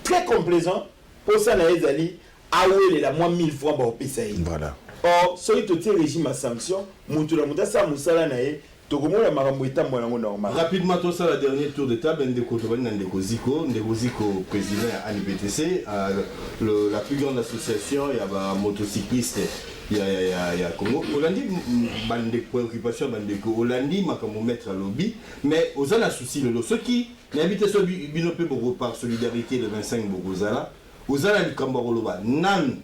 très complaisant pour ça na ezali awele la moins 1000 fois ba opesa yi voilà or so ito te régime à sanction muntu la mutasa musala na ye tokomona makambo etambo yango normal rapidement tout ça la dernier tour de table ndeko tobani na ndeko Ziko président ya ANIPTC la plus grande association ya ba motocycliste ya Congo Olandi bande préoccupation bandeko Olandi makambo mettre à lobby mais ozana souci le ceux qui n'habitent so binope beaucoup par solidarité le 25 bokozala ozana likambo koloba nan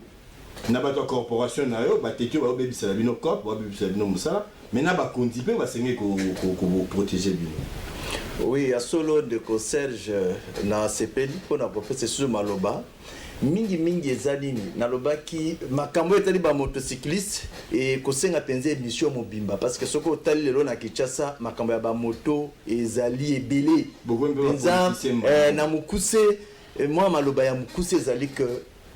na bato corporation na yo batekio ba obebisa la bino cop ba obebisa bino musala maintenant ba kondipe ba senge ko protéger bino. Oui, à solo de Serge na CPD pour na professeur maloba mingi ezalini naloba ki makambo etali ba motocycliste et kosenga penze émission mobimba parce que soko tali lelo na Kinshasa makambo ya ba moto ezali ebele penza na mukuse moi maloba ya mukuse ezali que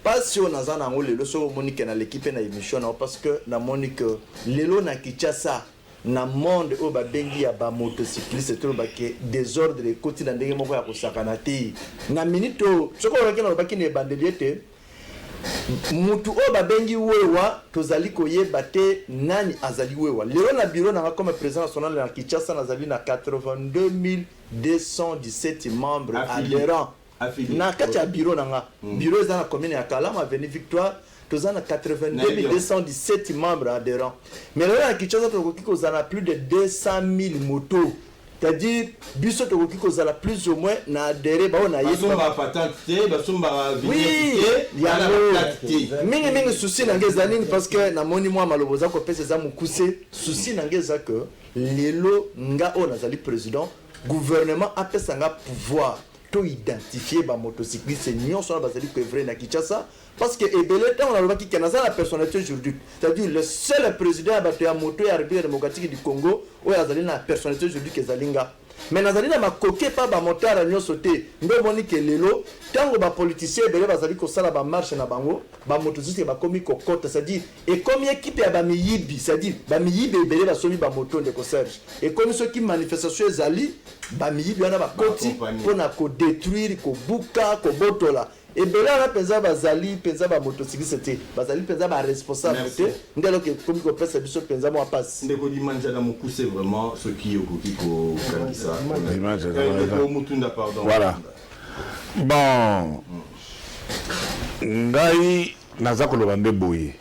pas si on a un lelo so monique na l'équipe na émission parce que na monique lelo na Kinshasa na monde o ba bengi ya ba motocycliste to ba ke désordre les côtés na ndenge moko ya kosakana te na minute soko rekena ba kine bandeliete mutu o ba bengi wewa tozali koyeba te nani azali wewa lelo na bureau na comme président national na Kinshasa nazali na 82 217 membres adhérents na kati ya bureau nanga bureau eza na commune ya Kalama avenue Victoire tozana 82 217 membres adhérents mais là na Kinshasa tokoki kozana plus de 200 000 motos c'est-à-dire biso tokoki kozala plus ou moins na adhéré ba on a yeba patente basomba vignette ya mingi souci na ngeza nini parce que na moni moi maloboza ko pesa za mukuse souci na ngeza que lelo nga on azali président gouvernement a pesa nga pouvoir to identifier ba motocycliste nyonso na bazali ko vrai na Kinshasa parce que ebele temps on a le qui kana la personnalité juridique c'est-à-dire le seul président de la moto ya République démocratique du Congo ou azali na personnalité juridique ezalinga mais nazali na makoke pa ba motard nyonso te ndo boni ke lelo tango ba politicien ebele bazali ko sala ba marche na bango ba motocycliste ba komi kokota c'est-à-dire et comme équipe ya ba miyibi c'est-à-dire ba miyibi ebele ba somi ba moto de ko Serge et comme ceux qui manifestation ezali ba miyibi wana ba koti pona ko détruire ko buka ko botola et bela na penza bazali penza ba motocycliste te bazali penza ba responsable te ndelo ke comme ko pesa biso penza mo passe ndeko dimanja na mukuse vraiment ce qui okoki ko kanisa dimanja ndeko mutunda pardon voilà bon ngai naza koloba nde boye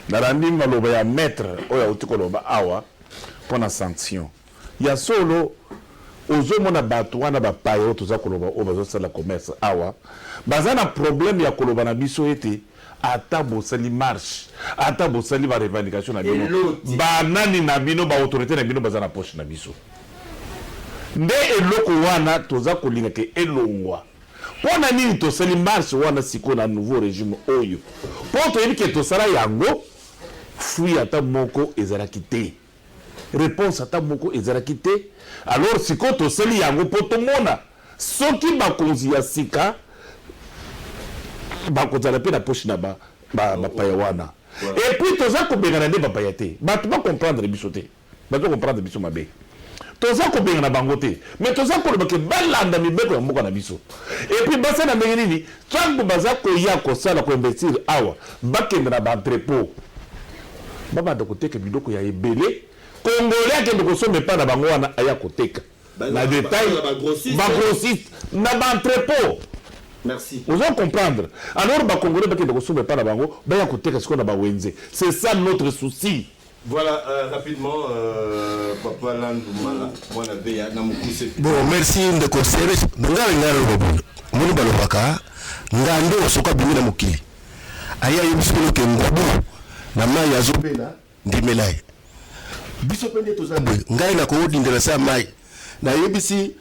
nalandi maloba ya maître oyo auti koloba awa mpona sanction ya solo ozomona bato wana bapaye oyo toza koloba oyo bazosala commerce awa baza na problème ya koloba na biso ete ata bosali marche ata bosali ba revendication na bino banani na bino ba autorité na bino baza na poche na biso nde eloko wana toza kolinga ke elongwa mpona nini tosali marche wana sikoyo na nouveau régime oyo mpo toyebi ke tosala yango fui ata moko ezalaki te réponse ata moko ezalaki te alors sikoyo tosali yango mpo tomona soki bakonzi ya sika bakozala pe na poche na bapaya wana. Et puis toza kobengana nde bapaya te bato bacomprendre biso te bato comprendre biso mabe toza kobengana bango te mais toza koloba ke balanda mibeko ya mboka na biso. Et puis basala ndenge nini ntango baza koya kosala koinvestir awa bakende na baentrepôt babanda koteka biloko ya ebele congolais akende kosomba epai na bango wana aya koteka na détail bagrossiste na baentrepôt. Merci. Vous allez comprendre. Alors, les Congolais qui ne sont pas là-bas, c'est ça notre souci. Voilà, rapidement, Papa Landoumala, bon, merci de conseiller. Nous avons balobaka ngando osoka bimina mukili aya yebisolo ke ngobu na mai ya zobela ndimelai biso pende tozabwe ngai na ko dindela sa mai na yebisi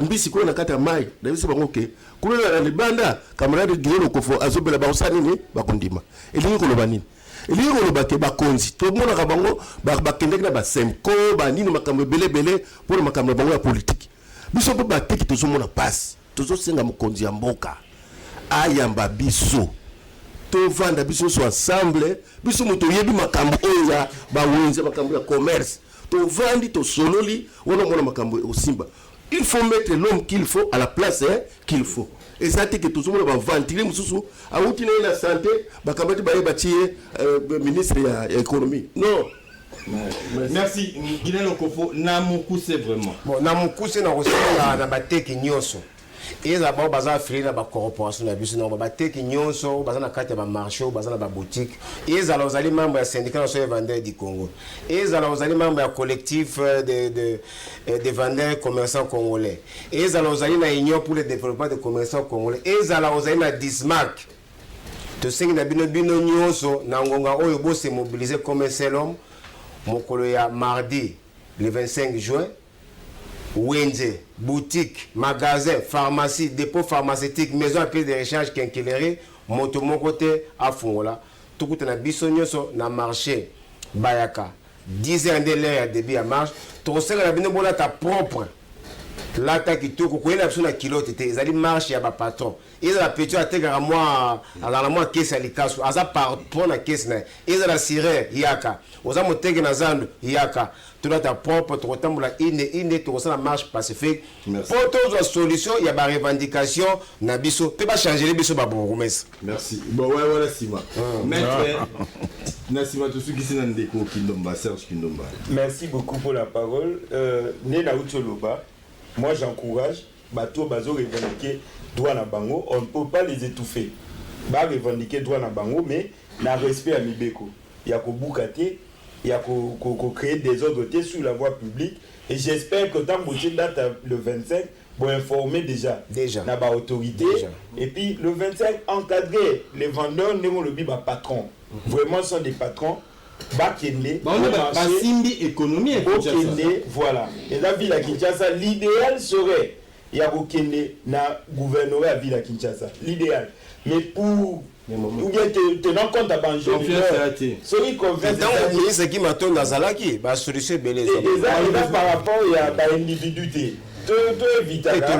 mbisi ko na kata mai na yebisi bango ke kula na libanda camarade Guillaume Kofo azobela ba usani ni bakundima elingi ko lobanini elingi ko lobake bakonzi to mona ka bango bakende na ba semko ba nini makambo belebele pour makambo bango ya politique biso pe ba tiki tozomona passe tozosenga mokonzi ya mboka ayamba biso to vanda biso so ensemble biso moto yebi makambo oyo ya bawenze makambo ya commerce to vandi to sololi wona mona makambo osimba. Il faut mettre l'homme qu'il faut à la place qu'il faut. Et ça c'est que tout le monde va ventiler mususu a outine la santé bakambati baye batie ministre ya économie. Non. Merci Guinel Okofo namukuse vraiment. Bon namukuse na rosala na bateki nyoso. Et d'abord baza frina ba corporation na biso na ba teki nyonso baza na kati ya ba marché baza na ba boutique et za lozali membre ya syndicat national des vendeurs du Congo et za lozali membre ya collectif de vendeurs commerçants congolais et za lozali na union pour le développement des commerçants congolais et za lozali na Dismark to sengi na bino nyonso na ngonga oyo bo se mobiliser comme un seul homme mokolo ya mardi le 25 juin. Wenze, boutique, magasin, pharmacie, dépôt pharmaceutique, maison à pied de rechange, quincaillerie, moto mon côté à Fongola. Tout côté na bisonyoso na marché Bayaka. 10 heures de l'heure à débit à marche. Tout ça la bino bona ta propre. Là ta qui tout ko na na kilo tete, ezali marche ya ba patron. Ils la petit ateka moi à la moi caisse à likasu, aza par pour na caisse na. Ils la siré yaka. Oza motege na zandu yaka. Tu as ta propre, tu as tu la marche pacifique. Pour toutes les solutions, il y a des revendications. Nabiso, tu peux changer les biso babou. Merci. Bon, ouais, voilà, Sima. Maître, Nassima, tous ceux qui sont dans le déco, Kindomba, Serge Kindomba. Merci beaucoup pour la parole. Néna Ucholoba, moi j'encourage, Bato Bazo revendiquer droit na bango. On ne peut pas les étouffer. Ba revendiquer droit na bango, mais na respect à Mibeko. Il y a Koboukate. Il y a qu'on crée des ordres sur la voie publique et j'espère que tant que date le 25 pour informer déjà la autorité et puis le 25 encadrer les vendeurs le biba patron vraiment sont des patrons bakende simbi économie voilà et la ville à Kinshasa l'idéal serait il y a Okende na gouvernorat à ville à Kinshasa l'idéal mais pour ou bien tenant compte à Banjo celui qu'on fait ce qui m'a donné Nazalaki bah solution belé et là par rapport il y a bah individualité tout éviter quoi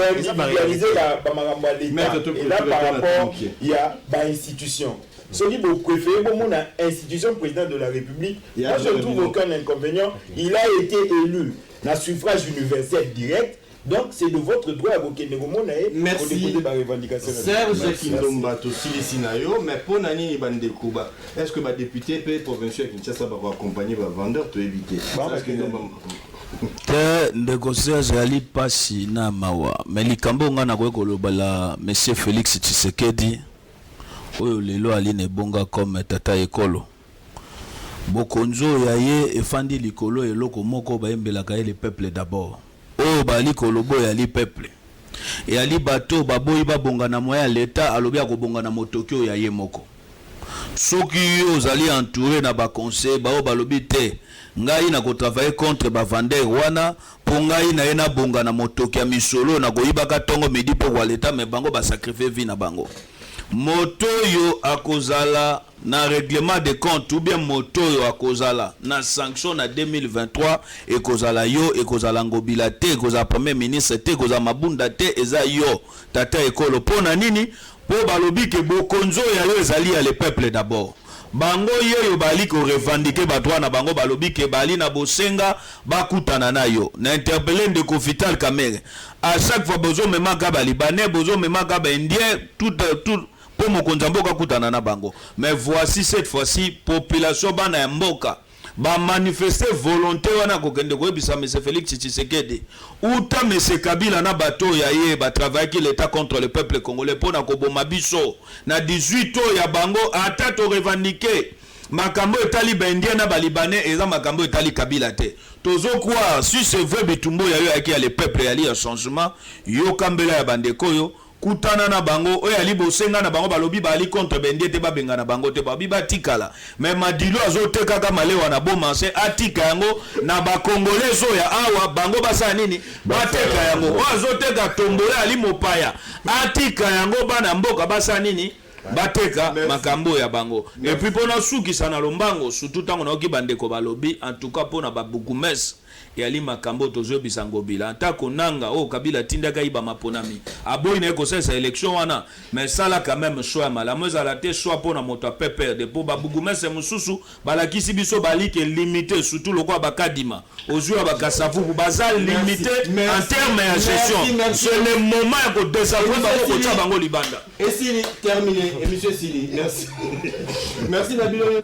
individualiser la marambo l'état et là par rapport il y a bah institution celui qui préfère bon mon institution président de la République moi je trouve aucun inconvénient il a été élu dans suffrage universel direct. Donc c'est de votre droit à Bokene Gomonae pour déposer la revendication. Serge Kindomba aussi les Sinayo, mais pour Nani Bande Kuba, est-ce que ma députée provincial Kinshasa va accompagner les vendeurs pour éviter? Négocier Zali Passi na Mawa, mais likambo nga na kolobala monsieur Félix Tshisekedi oyo lelo ali ne bonga comme tata ekolo. Bokonzo yaye efandi likolo eloko moko bayembelaka le peuple d'abord. Oh bali kolobo ya li peuple et ali bato baboyi babonga na moya l'état alobi akobonga na motokyo ya ye moko soki ozali entouré na ba conseil ba balobi te ngai na ko travailler contre ba vendeur wana pour ngai na ena bonga na motokyo ya misolo na koyibaka tongo midi pour wa l'état mais bango ba sacrifier vie na bango moto yo akozala na règlement de compte ou bien moto yo akozala na sanction na 2023 et kozala yo et kozala ngobila te kozala premier ministre te kozala mabunda te eza yo tata ekolo pona nini po balobi ke bokonzo ya yo ezali ya le peuple d'abord. Bango yo bali ko revendiquer batwa na bango balobi ke bali na bosenga bakutana na yo. Na interpeller de Vital Kamerhe. À chaque fois bozo mema gaba libanais, bozo mema gaba indien, tout pour mokonza mboka kutana na bango. Mais voici cette fois-ci population bana ya mboka ba manifester volonté wana kokende koyebisa M. Félix Tshisekedi uta M. Kabila na bato ya ye ba travailler l'état contre le peuple congolais pona koboma biso na 18 ans ya bango ata to revendiquer makambo etali bendien na balibanais eza makambo etali Kabila te tozo kwa si c'est vrai bitumbo ya yo yaki ya le peuple ya li ya changement yo kambela ya bandeko yo kutana na bango oyo ali bosenga na bango balobi bali contre bendie te babenga na bango te babi batikala mais madilo azoteka kama lewa na bomanse atika yango na bakongolais oyo awa bango basa nini bateka yango azoteka tombole ali mopaya atika yango bana mboka basa nini bateka makambo ya bango et puis pona suki sana lombango surtout tango na oki bandeko balobi en tout cas pona babukumes yali makambo tozo bisango bila ntako nanga o Kabila tindaka iba maponami aboyi na ekosesa élection wana mais sala quand même choix malamu za la te choix pona moto pepper de po babugumese mususu balakisi biso balike limité surtout lokwa bakadima ozwa bakasafu baza limité en termes de gestion c'est le moment ko désavouer bango ko bango libanda et si terminé et monsieur Sili merci merci Nabilo.